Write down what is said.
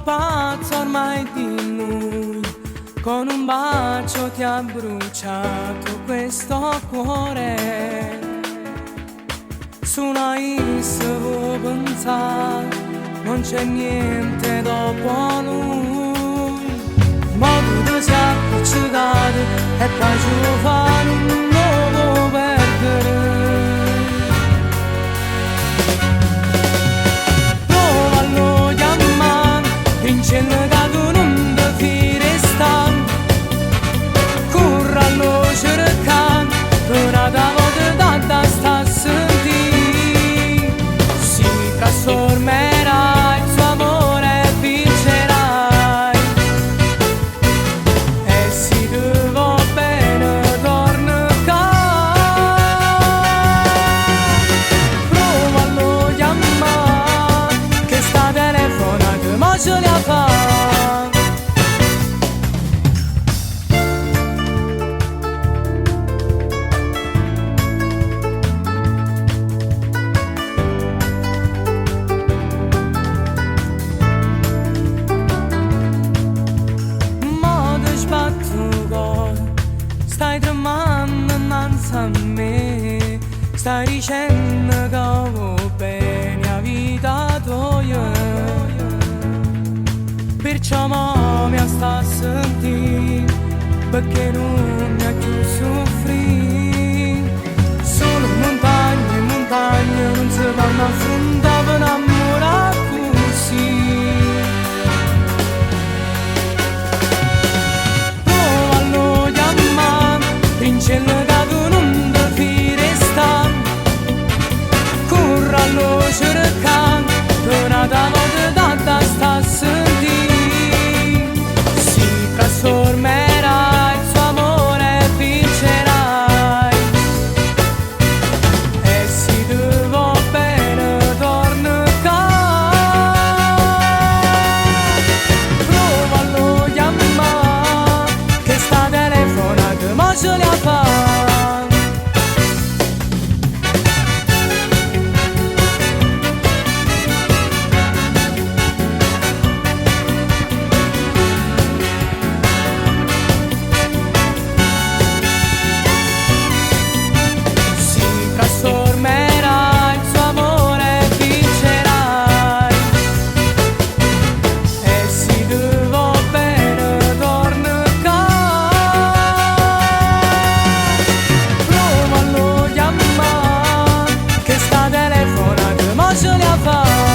pazzo ormai di noi, con un bacio ti ha bruciato questo cuore. Su noi si può pensare, non c'è niente dopo lui. Ma tu ti sei appiccicato e poi ci vuoi fare un nuovo perdere. Vincendo che tu non devi restare, corralo cercando, però da volta da sta a sentire, si trasformerà il suo amore e vincerai, e se ti va bene torna qua, prova a chiamare, che sta telefonando, ma ce la fa. Stai tremando innanzi a me, stai dicendo che va bene la vita tua, perciò mi sta a sentire, perché non mi ha più soffrire. Solo montagne e montagne non si vanno a affrontare per innamorare così. Vincendo che tu non devi restare, corralo cercando, torna da volta da sta a sentire, si trasformerà il suo amore e vincerai, e se ti va bene torna qua, provalo a chiamare, che sta telefonando ma ce la fa. Trasformerà il suo amore e vincerai, e se ti va bene torna qua, provalo a chiamare, che sta telefonando ma ce la fa.